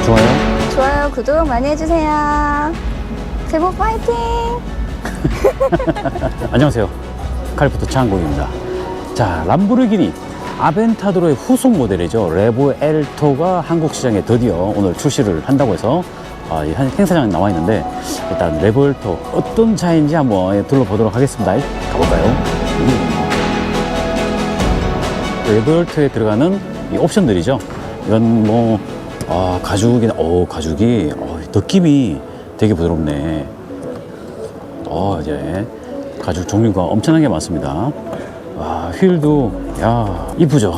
좋아요. 좋아요, 구독 많이 해주세요. 제복 파이팅! 안녕하세요. 칼리포트 창국입니다. 자, 람보르기니 아벤타도로의 후속 모델이죠. 레보 엘토가 한국 시장에 드디어 오늘 출시를 한다고 해서 이 행사장에 나와 있는데, 일단 레보 엘토 어떤 차인지 한번 둘러보도록 하겠습니다. 가볼까요? 레보 엘토에 들어가는 이 옵션들이죠. 이건 뭐 가죽이 느낌이 되게 부드럽네. 이제 가죽 종류가 엄청나게 많습니다. 와, 휠도 이쁘죠.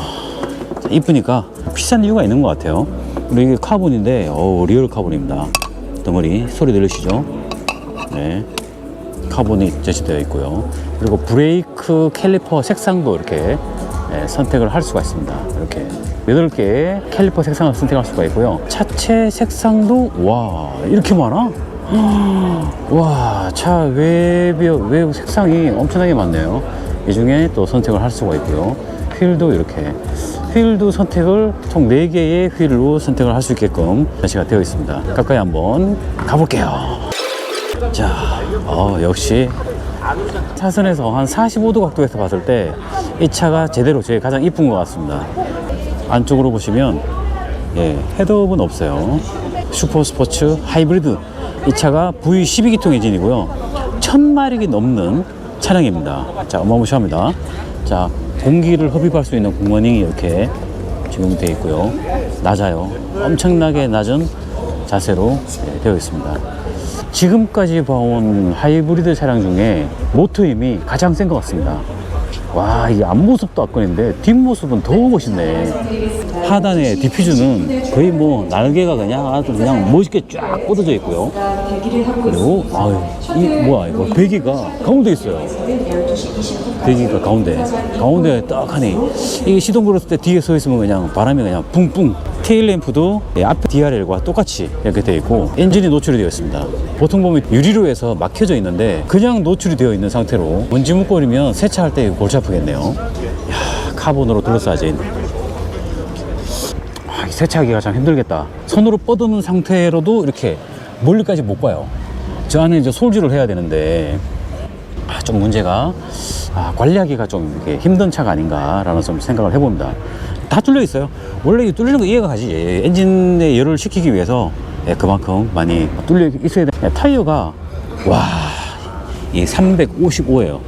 이쁘니까 비싼 이유가 있는 것 같아요. 그리고 이게 카본인데 리얼 카본입니다. 덩어리 소리 들으시죠? 네, 카본이 제시되어 있고요. 그리고 브레이크 캘리퍼 색상도 이렇게 선택을 할 수가 있습니다. 이렇게 8개의 캘리퍼 색상을 선택할 수가 있고요. 차체 색상도 이렇게 많아? 와, 차 외부 색상이 엄청나게 많네요. 이 중에 또 선택을 할 수가 있고요. 휠도 이렇게 휠도 선택을 총 4개의 휠로 선택을 할 수 있게끔 배치가 되어 있습니다. 가까이 한번 가볼게요. 자, 역시 차선에서 한 45도 각도에서 봤을 때 이 차가 제대로 제일 가장 이쁜 것 같습니다. 안쪽으로 보시면 헤드업은 없어요. 슈퍼스포츠 하이브리드, 이 차가 V12기통 엔진이고요. 1000마력이 넘는 차량입니다. 자, 어마무시합니다. 자, 공기를 흡입할 수 있는 공원이 이렇게 지금 되어 있고요. 낮아요. 엄청나게 낮은 자세로 되어 있습니다. 지금까지 봐온 하이브리드 차량 중에 모터 힘이 가장 센 것 같습니다. 와, 이게 앞모습도 압권인데 뒷모습은 더 멋있네. 하단의 디퓨저는 거의 뭐 날개가 아주 그냥 멋있게 쫙 뻗어져 있고요. 그리고 이거 배기가 가운데 있어요. 배기가 가운데 딱 하니, 이게 시동 걸었을 때 뒤에 서 있으면 그냥 바람이 그냥 뿡뿡. 테일램프도 앞에 DRL과 똑같이 이렇게 되어 있고, 엔진이 노출이 되어 있습니다. 보통 보면 유리로 해서 막혀져 있는데 그냥 노출이 되어 있는 상태로 먼지 묻거리면 세차할 때 골치 아프겠네요. 카본으로 둘러싸진. 세차하기가 참 힘들겠다. 손으로 뻗어놓은 상태로도 이렇게 멀리까지 못 가요. 저 안에 이제 솔질을 해야 되는데 좀 문제가 관리하기가 좀 이렇게 힘든 차가 아닌가라는 좀 생각을 해봅니다. 다 뚫려 있어요. 원래 이 뚫리는 거 이해가 가지. 엔진의 열을 식히기 위해서 그만큼 많이 뚫려 있어야 돼. 타이어가 이 355예요.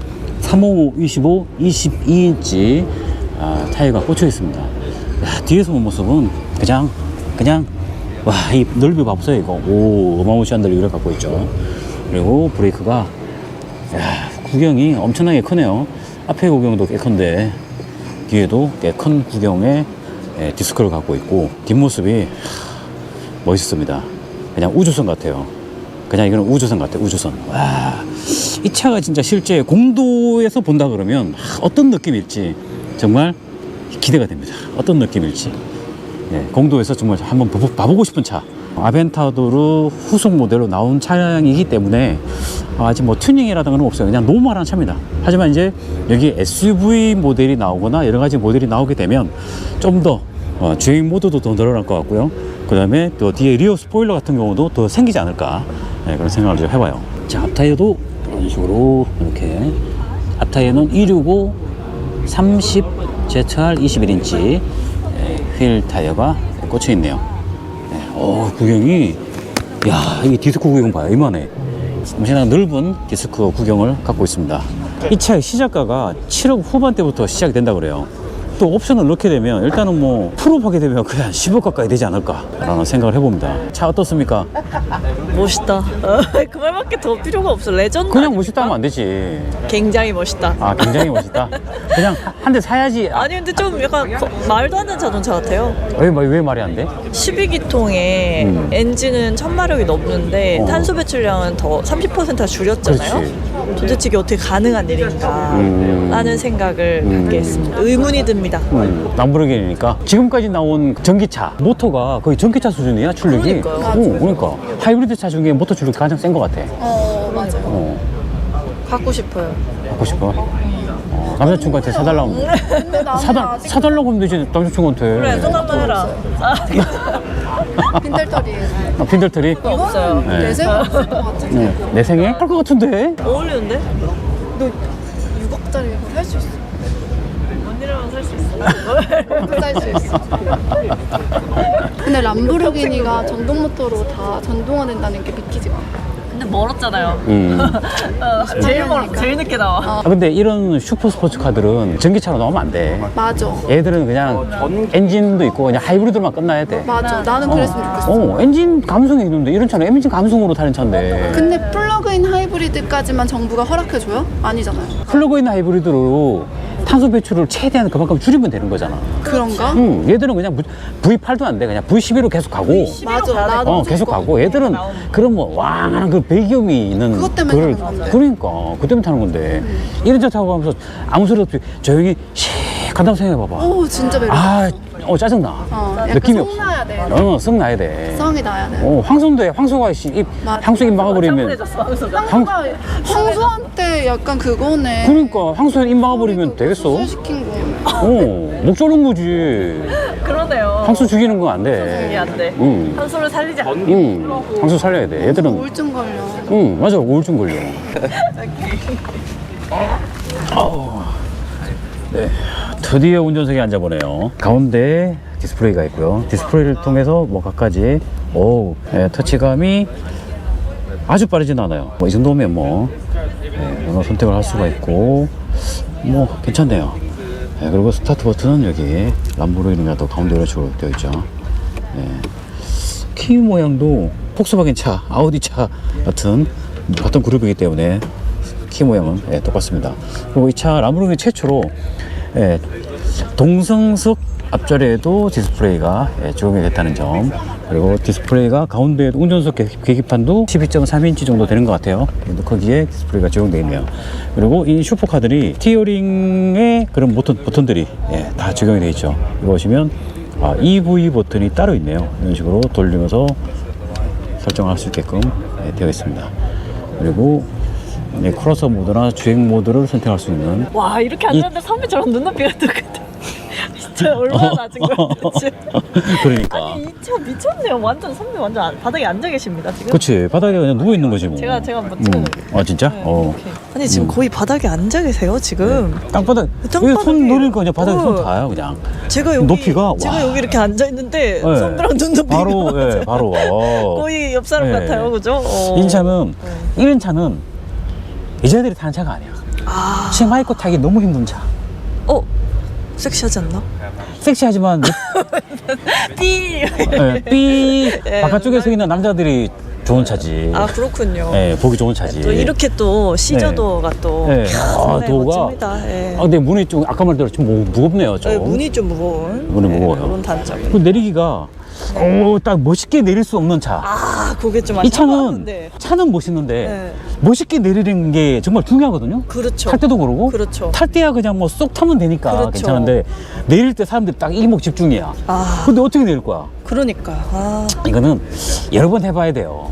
355, 25, 22인치 타이어가 꽂혀 있습니다. 뒤에서 본 모습은 그냥 이 넓이 봐보세요. 이거 어마무시한 넓이를 갖고 있죠. 그리고 브레이크가 구경이 엄청나게 크네요. 앞에 구경도 꽤 큰데 뒤에도 꽤 큰 구경의 디스크를 갖고 있고, 뒷모습이 멋있습니다. 그냥 우주선 같아요. 그냥 이거는 우주선 같아요. 우주선. 이 차가 진짜 실제 공도에서 본다 그러면 어떤 느낌일지 정말 기대가 됩니다. 어떤 느낌일지. 공도에서 정말 한번 봐보고 싶은 차. 아벤타도르 후속 모델로 나온 차량이기 때문에 아직 뭐 튜닝이라든가는 없어요. 그냥 노멀한 차입니다. 하지만 이제 여기 SUV 모델이 나오거나 여러 가지 모델이 나오게 되면 좀 더 주행 모드도 더 늘어날 것 같고요. 그 다음에 또 뒤에 리어 스포일러 같은 경우도 더 생기지 않을까, 그런 생각을 좀 해봐요. 자, 앞타이어도 이런 식으로 이렇게, 앞타이어는 265 30 ZR 21인치 휠 타이어가 꽂혀 있네요. 구경이, 이게 디스크 구경 봐요. 이만해. 엄청나게 넓은 디스크 구경을 갖고 있습니다. 이 차의 시작가가 7억 후반대부터 시작이 된다 그래요. 또 옵션을 넣게 되면 일단은 뭐 풀업하게 되면 그냥 10억 가까이 되지 않을까 라는 생각을 해봅니다. 차 어떻습니까? 멋있다. 그 말밖에 더 필요가 없어. 레전드 그냥 아닙니까? 멋있다 하면 안 되지. 굉장히 멋있다. 굉장히 멋있다. 그냥 한 대 사야지. 아니 근데 좀 약간 말도 안 되는 자동차 같아요. 왜 말이 안 돼? 12기통에 엔진은 1000마력이 넘는데 탄소 배출량은 더 30%가 줄였잖아요. 그렇지. 도대체 이게 어떻게 가능한 일인가 라는 생각을 갖게 했습니다. 의문이 듭니다. 람보르기니까 지금까지 나온 전기차 모터가 거의 전기차 수준이야, 출력이. 그러니까요. 그러니까 하이브리드 차 중에 모터 출력이 가장 센 것 같아. 맞아요. 갖고 싶어요. 갖고 싶어? 남자친구한테 사달라고 하면 사달라고 하면 되지. 남자친구한테. 그래, 돈 한번 해라. 핀들털이에요. 아, 핀들털이? 없어요. 네. 내생 없을 것 같은데. 네. 내 생에 할 것 같은데? 어울리는데? 너 6억짜리 이거 살 수 있어. 언니랑은 살 수 있어. 살수 있어. 근데 람보르기니가 전동 모터로 다 전동화된다는 게 믿기지가 않아. 근데 멀었잖아요. 제일 늦게 나와. 아, 근데 이런 슈퍼 스포츠 카들은 전기차로 나오면 안 돼. 맞아. 얘들은 그냥 엔진도 있고 그냥 하이브리드만 끝나야 돼. 맞아. 나는 그랬으면 좋겠어. 엔진 감성이 있는데 이런 차는 엔진 감성으로 타는 차인데. 근데 플러그인 하이브리드까지만 정부가 허락해줘요? 아니잖아요. 플러그인 하이브리드로 탄소 배출을 최대한 그만큼 줄이면 되는 거잖아. 그런가? 얘들은 그냥 V8도 안 돼. 그냥 V11로 계속 가고. 맞아. 나도 계속 가고. 얘들은 그런 뭐 왕한 그 배기음이 있는 그것 때문에 타는 건데. 그러니까 그 때문에 타는 건데 이런 차 타고 가면서 아무 소리 없이 조용히 씩 간다고 생각해봐봐. 오, 진짜 매력. 짜증나. 약간 느낌이 성 없어. 나야 돼. 성 나야 돼. 성이 나야 돼. 황소인데 황소가 맞아. 황소 입 막아버리면 황소한테 약간 그거네. 그러니까 황소 입 막아버리면 되겠어? 시킨 거네. 목 조른 거지. 그러네요. 황소 죽이는 건 안 돼. 이게 안 돼. 응. 한소를 살리지 않고. 황소 살려야 돼. 얘들은 우울증 걸려. 맞아. 우울증 걸려. 네. 드디어 운전석에 앉아보네요. 가운데 디스플레이가 있고요. 디스플레이를 통해서 뭐 각가지 터치감이 아주 빠르진 않아요. 이 정도면 여러 선택을 할 수가 있고 괜찮네요. 그리고 스타트 버튼은 여기 람보르기니가 또 가운데 이런 식으로 되어 있죠. 키 모양도 폭스바겐 차, 아우디 차 같은 그룹이기 때문에 키 모양은 똑같습니다. 그리고 이 차 람보르기니 최초로 동성석 앞자리에도 디스플레이가 적용이 됐다는 점, 그리고 디스플레이가 가운데 운전석 계기판도 12.3인치 정도 되는 것 같아요. 거기에 디스플레이가 적용되어 있네요. 그리고 이 슈퍼카들이 스티어링에 그런 버튼들이 다 적용이 되어 있죠. 이거 보시면 EV 버튼이 따로 있네요. 이런 식으로 돌리면서 설정할 수 있게끔 되어 있습니다. 그리고 크로서 모드나 주행 모드를 선택할 수 있는. 와, 이렇게 앉았는데 선배처럼 눈높이가 똑같아. 진짜 얼마나 낮은 거야, 도대체. 그러니까. 아니, 이 차 미쳤네요. 완전 선배 완전 바닥에 앉아 계십니다, 지금. 그치, 바닥에 그냥 누워 있는 거지 뭐. 제가 한번 찍어드릴게요. 아 진짜? 이렇게. 아니, 지금 거의 바닥에 앉아 계세요, 지금. 땅바닥. 땅바닥에. 여기 손 노릴 거 그냥 바닥에 손 닿아요, 그냥. 제가 여기 높이가, 제가 와. 여기 이렇게 앉아 있는데 선배랑 눈높이가 바로. 거의 옆 사람 같아요, 그죠? 이 차는 이런 차는 여자들이 타는 차가 아니야. 치마 입고 타기 너무 힘든 차. 섹시하지 않나? 섹시하지만 삐 바깥쪽에 서 있는 남자들이 좋은 차지. 아, 그렇군요. 보기 좋은 차지. 또 이렇게 또 시저도가 또 상당히 도가. 멋집니다. 근데 문이 좀 아까 말대로 좀 무겁네요, 좀. 문이 좀 무거운. 문이 무거워요. 그런 단점이. 그 내리기가 딱 멋있게 내릴 수 없는 차. 그게 좀 이 차는 아쉬운데. 멋있는데 멋있게 내리는 게 정말 중요하거든요. 그렇죠. 탈 때도 그러고 그렇죠. 탈 때야 그냥 쏙 타면 되니까 그렇죠. 괜찮은데 내릴 때 사람들이 딱 이목 집중이야. 근데 어떻게 내릴 거야? 그러니까. 이거는 여러 번 해봐야 돼요.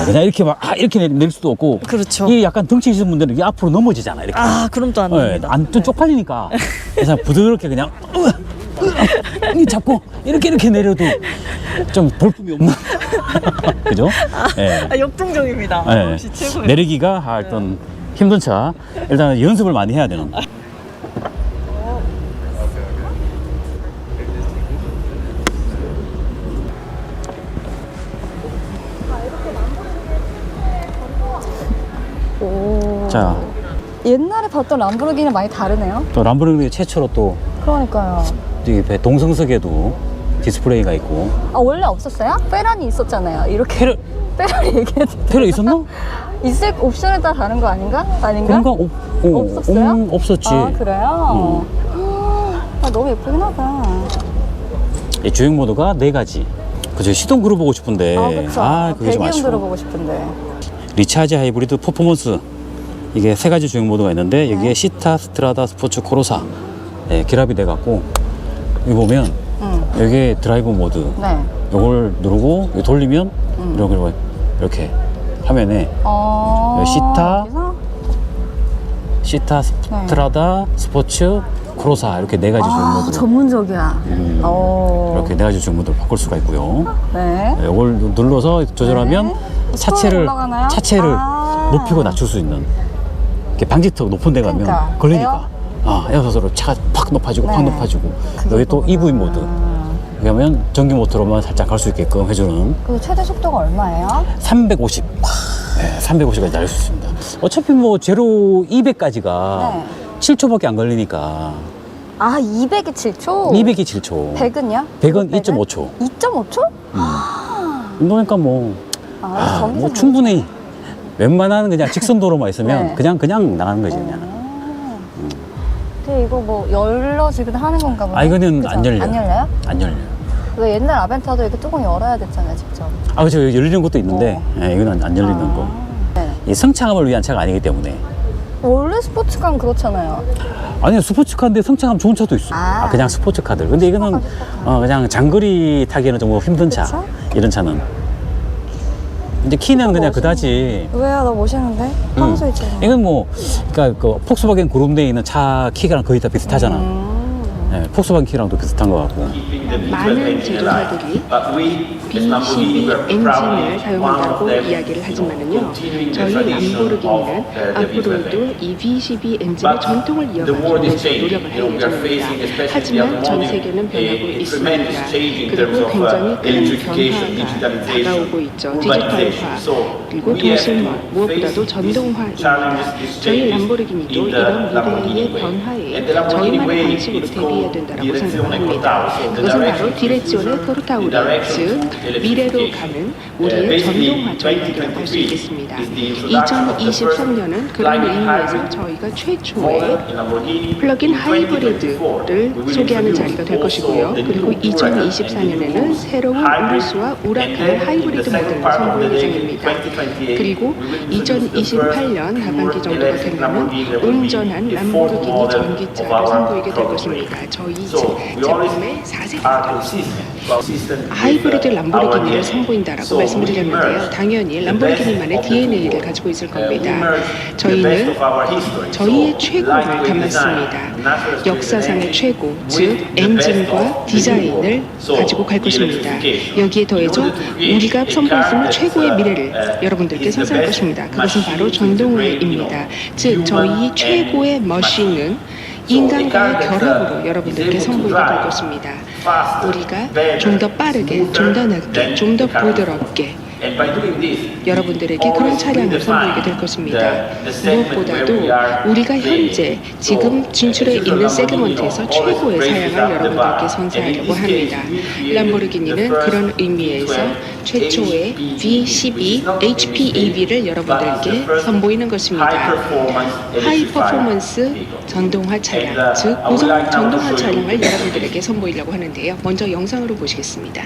그냥 이렇게 이렇게 내릴 수도 없고. 그렇죠. 이 약간 덩치 있는 분들은 이게 앞으로 넘어지잖아, 이렇게. 그럼 또 안 됩니다. 좀 쪽팔리니까. 그래서 부드럽게 그냥 잡고 이렇게 내려도 좀 볼품이 없는. 그죠? 역동적입니다. 네. 역시 최고예요. 내리기가 하여튼 힘든 차. 일단 연습을 많이 해야 되는. 자, 옛날에 봤던 람보르기니는 많이 다르네요. 또 람보르기니 최초로 또 그러니까요. 이 동성석에도 디스플레이가 있고. 원래 없었어요? 페라니 있었잖아요. 이렇게 페라니 얘기해도 페라 있었나? 있을 옵션에 따라 다른 거 아닌가? 그런가? 없었어요? 없었지. 그래요? 너무 예쁘긴 하다. 이 주행 모드가 4가지. 그죠? 시동 걸어보고 싶은데. 그쵸. 그게 좀 배기음 아쉬워. 들어보고 싶은데. 리차지 하이브리드 퍼포먼스. 이게 3가지 주행 모드가 있는데 여기에 시타, 스트라다, 스포츠, 코로사 결합이 돼갖고 여기 보면 여기에 드라이브 모드. 네. 이걸 누르고 이거 돌리면 이렇게 화면에 시타, 여기서? 스트라다, 스포츠, 코로사 이렇게 네 가지 종목으로 전문적이야. 이렇게 네 가지 종목으로 바꿀 수가 있고요. 네. 이걸 눌러서 조절하면 차체를 올라가나요? 높이고 낮출 수 있는. 이렇게 방지턱 높은 데 가면 그러니까. 걸리니까. 에어서로 차가 팍 높아지고 팍 네. 높아지고. 여기 또 EV 모드. 그러면 전기 모터로만 살짝 갈 수 있게끔 해주는 그 최대 속도가 얼마예요? 350. 네, 350까지 달릴 수 있습니다. 어차피 뭐 제로 200까지가 네. 7초밖에 안 걸리니까. 200이 7초? 200이 7초. 100은요? 100은 2.5초. 2.5초? 그러니까 뭐, 전기세 뭐 충분히 웬만한 그냥 직선 도로만 있으면 네. 그냥 나가는 거지 그냥. 근데 이거 뭐 열러지기도 하는 건가 보네. 이거는 그죠? 안 열려요. 안 열려요? 안 열려요. 왜 옛날 아벤타도 이렇게 뚜껑 열어야 됐잖아요, 직접. 그렇죠. 열리는 것도 있는데 이거는 안 열리는 거. 네. 이 성차감을 위한 차가 아니기 때문에. 원래 스포츠카는 그렇잖아요. 아니 스포츠카인데 성차감 좋은 차도 있어. 그냥 스포츠카들. 근데 이거는 그냥 장거리 타기에는 좀 힘든 차. 그쵸? 이런 차는. 이제 키는 그냥 그다지. 왜요? 너 멋있는데? 평소에 있잖아. 이건 뭐, 그러니까 그 폭스바겐 그룹내에 있는 차 키랑 거의 다 비슷하잖아. 네, 폭스바겐 키랑도 비슷한 것 같고. 많은 제조사들이 B12 엔진을 사용한다고 이야기를 하지만은요, 저희 람보르기니는 앞으로도 이 B12 엔진의 전통을 이어가기 위해서 노력을 할 예정입니다. 하지만 전 세계는 변하고 있습니다. 그리고 굉장히 큰 변화가 다가오고 있죠. 디지털화, 그리고 도심화, 무엇보다도 전동화입니다. 저희 람보르기니도 이런 미래의 변화에 저희만의 방식으로 대비해야 된다고 생각을 합니다. 그것은 바로 디레지오네 코르타우리, 즉 미래로 가는 우리의 전동화 전기라고 할 수 있겠습니다. 2023년은 그런 의미에서 저희가 최초의 플러그인 하이브리드를 소개하는 자리가 될 것이고요. 그리고 2024년에는 새로운 우르스와 우라칸 하이브리드 모델을 선보일 예정입니다. 그리고 2028년 하반기 정도가 되면 온전한 람보르기니 전기차를 선보이게 될 것입니다. 저희 제품의 4세대가 하이브리드 람보르기니를 선보인다라고 말씀을 드렸는데요. 당연히 람보르기니만의 DNA를 가지고 있을 겁니다. 저희는 저희의 최고를 담았습니다. 역사상의 최고, 즉 엔진과 디자인을 가지고 갈 것입니다. 여기에 더해져 우리가 선보였으면 최고의 미래를 여러분들께 선사할 것입니다. 그것은 바로 전동화입니다. 즉 저희 최고의 머신은 인간과의 결합으로 여러분들께 선보이게 될 것입니다. 우리가 좀 더 빠르게, 좀 더 낮게, 좀 더 부드럽게 여러분들에게 그런 차량을 선보이게 될 것입니다. 무엇보다도 우리가 현재 지금 진출해 있는 세그먼트에서 최고의 사양을 여러분들께 선사하려고 합니다. 람보르기니는 그런 의미에서 최초의 V12 HPEV를 여러분들께 선보이는 것입니다. 하이 퍼포먼스 전동화 차량, 즉 고성 전동화 차량을 여러분들에게 선보이려고 하는데요. 먼저 영상으로 보시겠습니다.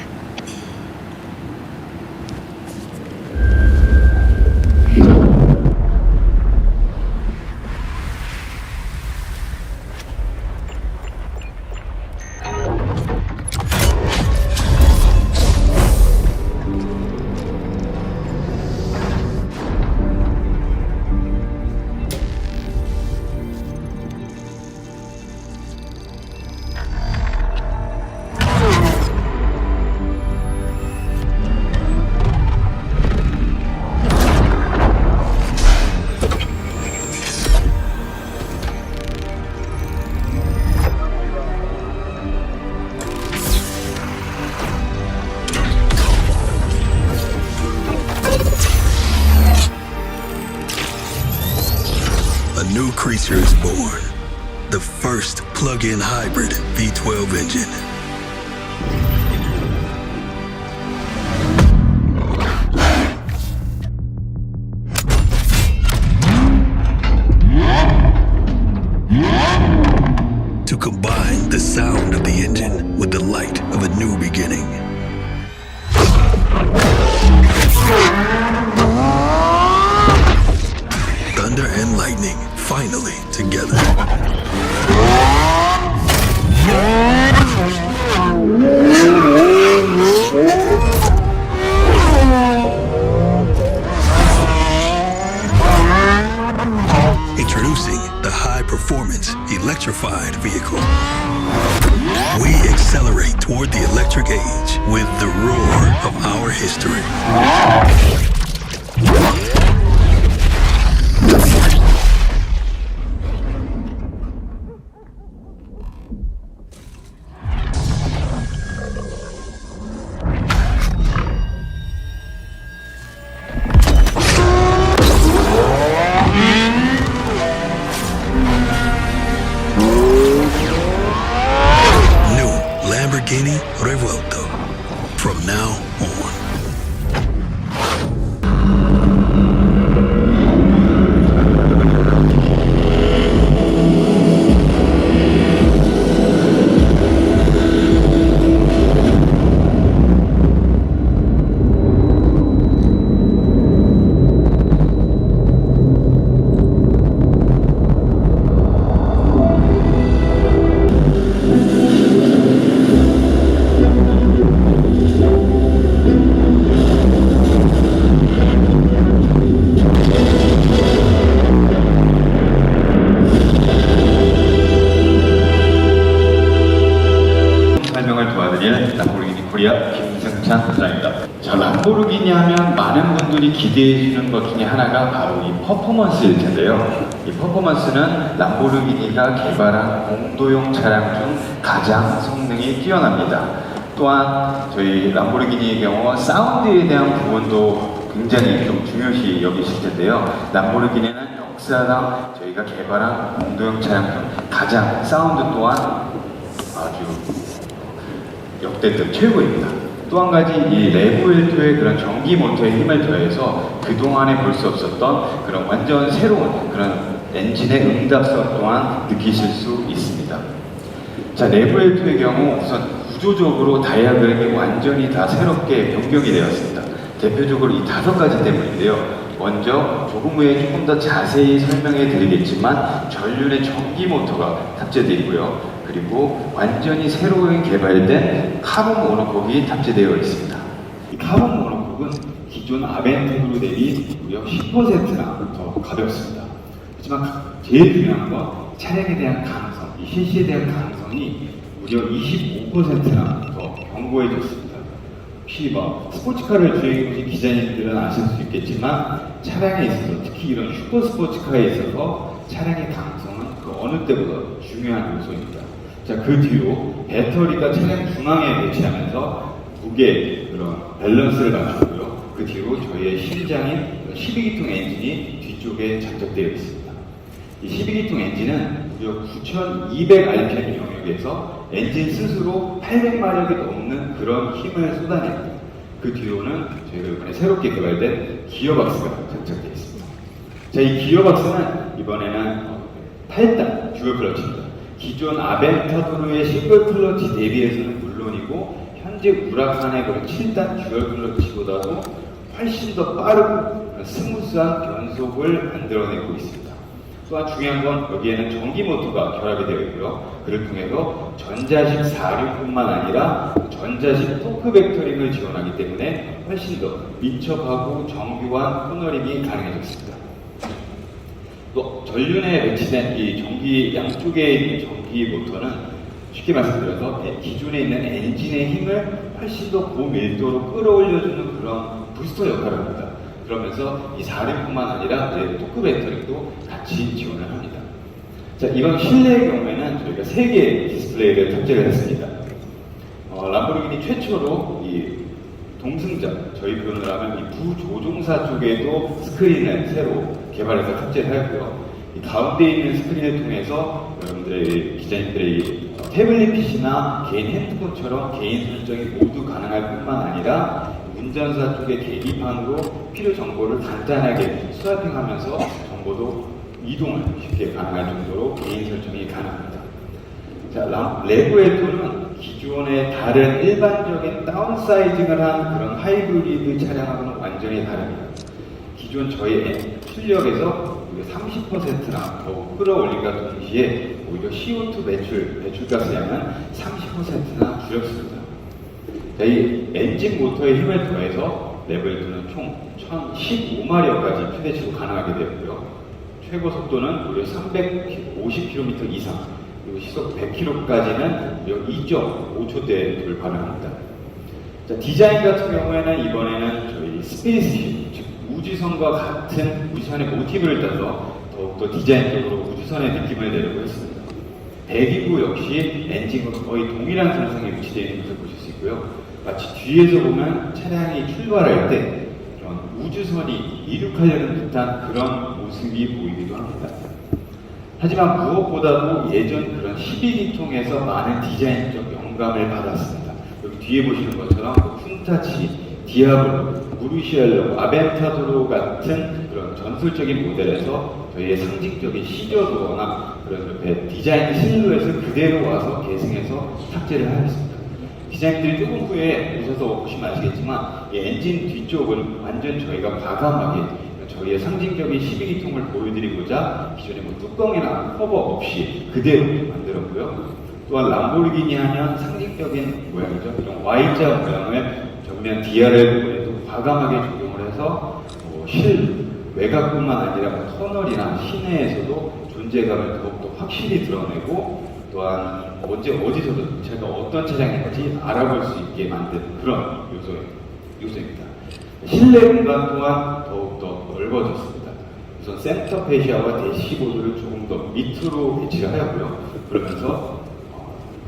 A new creature is born. The first plug-in hybrid V12 engine. To combine the sound of the engine with the light of a new beginning. Thunder and lightning finally together. Introducing the high-performance electrified vehicle. Electric Age with the roar of our history. Lamborghini Revuelto from now on. 설명을 도와드릴 람보르기니 코리아 김승찬 부장입니다. 자, 람보르기니 하면 많은 분들이 기대해 주는 것 중에 하나가 바로 이 퍼포먼스일 텐데요. 이 퍼포먼스는 람보르기니가 개발한 공도용 차량 중 가장 성능이 뛰어납니다. 또한 저희 람보르기니의 경우 사운드에 대한 부분도 굉장히 좀 중요시 여기실 텐데요. 람보르기니는 역사상 저희가 개발한 공도용 차량 중 가장 사운드 또한 아주 역대급 최고입니다. 또 한 가지 이 레브엘토의 그런 전기 모터의 힘을 더해서 그동안에 볼 수 없었던 그런 완전 새로운 그런 엔진의 응답성 또한 느끼실 수 있습니다. 자, 레브엘토의 경우 우선 구조적으로 다이아그램이 완전히 다 새롭게 변경이 되었습니다. 대표적으로 이 5가지 때문인데요. 먼저 조금 후에 조금 더 자세히 설명해 드리겠지만 전륜에 전기 모터가 탑재되어 있고요. 그리고 완전히 새로 개발된 카본 모노콕이 탑재되어 있습니다. 이 카본 모노콕은 기존 아벤테브로 대비 무려 10%나 더 가볍습니다. 하지만 제일 중요한 건 차량에 대한 가능성, 이 CC에 대한 가능성이 무려 25%나 더 견고해졌습니다. 혹시 스포츠카를 주행해보신 기자님들은 아실 수 있겠지만 차량에 있어서 특히 이런 슈퍼 스포츠카에 있어서 차량의 가능성은 그 어느 때보다 중요한 요소입니다. 자, 그 뒤로 배터리가 차량 중앙에 배치하면서 무게 그런 밸런스를 맞추고요. 그 뒤로 저희의 심장인 12기통 엔진이 뒤쪽에 장착되어 있습니다. 이 12기통 엔진은 무려 9,200rpm 영역에서 엔진 스스로 800마력이 넘는 그런 힘을 쏟아냅니다. 그 뒤로는 저희가 이번에 새롭게 개발된 기어박스가 장착되어 있습니다. 자, 이 기어박스는 이번에는 8단 듀얼 클러치입니다. 기존 아벤타도르의 싱글 클러치 대비해서는 물론이고 현재 우라칸의 그런 7단 듀얼 클러치보다도 훨씬 더 빠르고 스무스한 변속을 만들어내고 있습니다. 또한 중요한 건 여기에는 전기 모터가 결합이 되어 있고요. 그를 통해서 전자식 사륜뿐만 아니라 전자식 토크 벡터링을 지원하기 때문에 훨씬 더 민첩하고 정교한 코너링이 가능해졌습니다. 또 전륜에 배치된 이 전기 양쪽에 있는 전기 모터는 쉽게 말씀드려서 기존에 있는 엔진의 힘을 훨씬 더 고밀도로 끌어올려주는 그런 부스터 역할을 합니다. 그러면서 이 사륜뿐만 아니라 토크 배터리도 같이 지원을 합니다. 자, 이번 실내의 경우에는 저희가 3개의 디스플레이를 탑재를 했습니다. 람보르기니 최초로 이 동승자, 저희 표현을 하면 이 부조종사 쪽에도 스크린을 새로 개발해서 탑재를 하였고요. 이 가운데 있는 스크린을 통해서 여러분들의 기자님들의 태블릿 PC나 개인 핸드폰처럼 개인 설정이 모두 가능할 뿐만 아니라 운전사 쪽의 계기판으로 필요 정보를 간단하게 스와이핑하면서 정보도 이동을 쉽게 가능할 정도로 개인 설정이 가능합니다. 자, 레브엘토는 기존의 다른 일반적인 다운사이징을 한 그런 하이브리드 차량하고는 완전히 다릅니다. 기존 저희의 출력에서 30%나 더 끌어올림과 동시에 오히려 CO2 배출가스량은 30%나 줄였습니다. 자, 이 엔진 모터의 힘을 더해서 레브엘토는 총 1015마력까지 최대치로 가능하게 되었고요. 최고 속도는 무려 350km 이상, 그리고 시속 100km까지는 무려 2.5초대에 돌파를 합니다. 자, 디자인 같은 경우에는 이번에는 저희 스페이스십, 즉 우주선과 같은 우주선의 모티브를 따서 더욱더 디자인적으로 우주선의 느낌을 내려고 했습니다. 배기구 역시 엔진과 거의 동일한 선상에 위치되어 있는 것을 보실 수 있고요. 마치 뒤에서 보면 차량이 출발할 때 그런 우주선이 이륙하려는 듯한 그런 모습이 보이기도 합니다. 하지만 무엇보다도 예전 그런 12기통에서 많은 디자인적 영감을 받았습니다. 여기 뒤에 보시는 것처럼 푼타치, 디아블로, 무르시엘로, 아벤타도로 같은 그런 전설적인 모델에서 저희의 상징적인 시저도어나 그런 옆에 디자인 실루엣을 그대로 와서 계승해서 탑재를 하였습니다. 디자인들이 조금 후에 오셔서 보시면 아시겠지만 이 엔진 뒤쪽은 완전 저희가 과감하게 저희의 상징적인 12기통을 보여드리고자 기존의 뭐 뚜껑이나 커버 없이 그대로 만들었고요. 또한 람보르기니 하면 상징적인 모양이죠. 이런 Y자 모양을 전면 DRL 부분에도 과감하게 적용을 해서 실 외곽뿐만 아니라 터널이나 시내에서도 존재감을 더욱더 확실히 드러내고 또한 어디서도 제가 어떤 차량인지 알아볼 수 있게 만든 그런 요소입니다. 실내 공간 또한 더욱더 넓어졌습니다. 우선 센터 페시아와 대시보드를 조금 더 밑으로 배치를 하였고요. 그러면서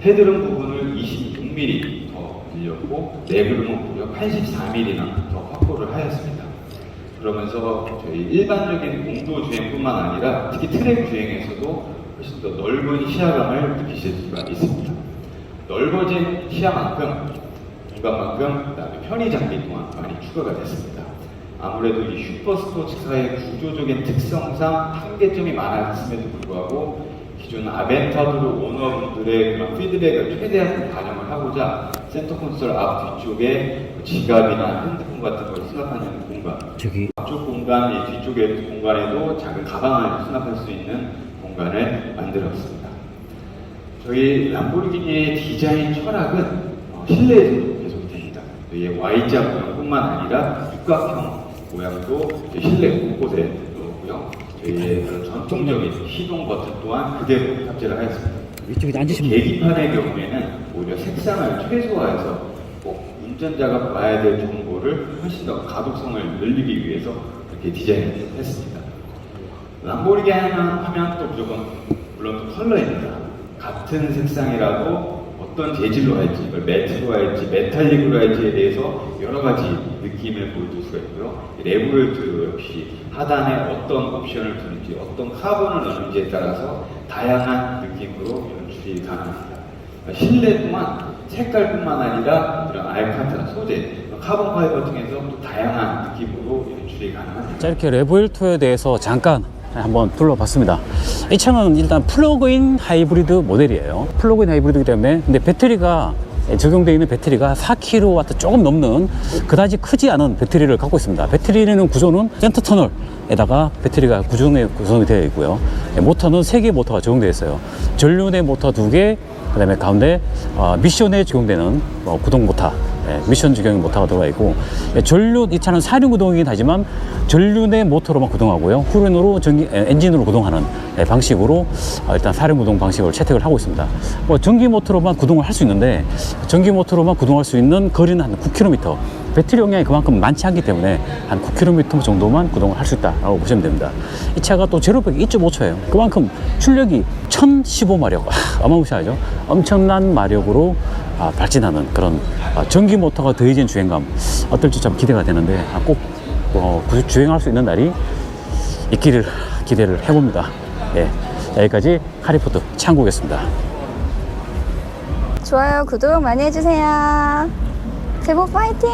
헤드룸 부분을 26mm 더 늘렸고 레그룸은 무려 84mm나 더 확보를 하였습니다. 그러면서 저희 일반적인 공도 주행뿐만 아니라 특히 트랙 주행에서도 훨씬 더 넓은 시야감을 느끼실 수가 있습니다. 넓어진 시야만큼 공간만큼 그다음에 편의 장비 또한 많이 추가가 됐습니다. 아무래도 이 슈퍼스포츠카의 구조적인 특성상 한계점이 많았음에도 불구하고 기존 아벤타도르 오너분들의 그런 피드백을 최대한 반영을 하고자 센터 콘솔 앞 뒤쪽에 지갑이나 핸드폰 같은 걸 수납하는 공간, 앞쪽 공간, 이 뒤쪽의 공간에도 작은 가방을 수납할 수 있는 공간을 만들었습니다. 저희 람보르기니의 디자인 철학은 실내에서도 계속됩니다. 저희의 Y자 모양뿐만 아니라 육각형 모양도 실내 곳곳에 넣었고요. 저희의 그런 전통적인 시동 버튼 또한 그대로 탑재를 하였습니다. 이쪽에 앉으시면 계기판의 경우에는 오히려 색상을 최소화해서 꼭 운전자가 봐야 될 정보를 훨씬 더 가독성을 늘리기 위해서 그렇게 디자인을 했습니다. 람보르기니 하면 또 무조건 물론 또 컬러입니다. 같은 색상이라도 어떤 재질로 할지, 이걸 매트로 할지, 메탈릭으로 할지에 대해서 여러 가지 느낌을 보여줄 수가 있고요. 레브럴트 역시 하단에 어떤 옵션을 두는지, 어떤 카본을 넣는지에 따라서 다양한 느낌으로 연출이 가능합니다. 실내 또한 색깔뿐만 아니라 이런 알칸타라 소재, 카본 파이버 등에서 또 다양한 느낌으로 연출이 가능합니다. 자, 이렇게 레보일토에 대해서 잠깐 한번 둘러봤습니다. 이 차는 일단 플러그인 하이브리드 모델이에요. 플러그인 하이브리드이기 때문에 근데 배터리가 적용되어 있는 배터리가 4kW 조금 넘는 그다지 크지 않은 배터리를 갖고 있습니다. 배터리는 구조는 센터 터널에다가 배터리가 구성이 되어 있고요. 모터는 3개의 모터가 적용되어 있어요. 전륜의 모터 2개, 그 다음에 가운데 미션에 적용되는 구동 모터, 미션 적용 모터가 들어가 있고, 전륜, 이 차는 4륜 구동이긴 하지만 전륜의 모터로만 구동하고요. 후륜으로 엔진으로 구동하는 방식으로 일단 4륜 구동 방식으로 채택을 하고 있습니다. 전기 모터로만 구동을 할 수 있는데, 전기 모터로만 구동할 수 있는 거리는 한 9km. 배터리 용량이 그만큼 많지 않기 때문에 한 9km 정도만 구동을 할 수 있다라고 보시면 됩니다. 이 차가 또 제로백이 2.5초예요. 그만큼 출력이 1015마력, 어마무시하죠. 엄청난 마력으로 발진하는 그런 전기 모터가 더해진 주행감, 어떨지 참 기대가 되는데 꼭 주행할 수 있는 날이 있기를 기대를 해봅니다. 예, 여기까지 하리포트 창구였습니다. 좋아요, 구독 많이 해주세요. 제보 파이팅!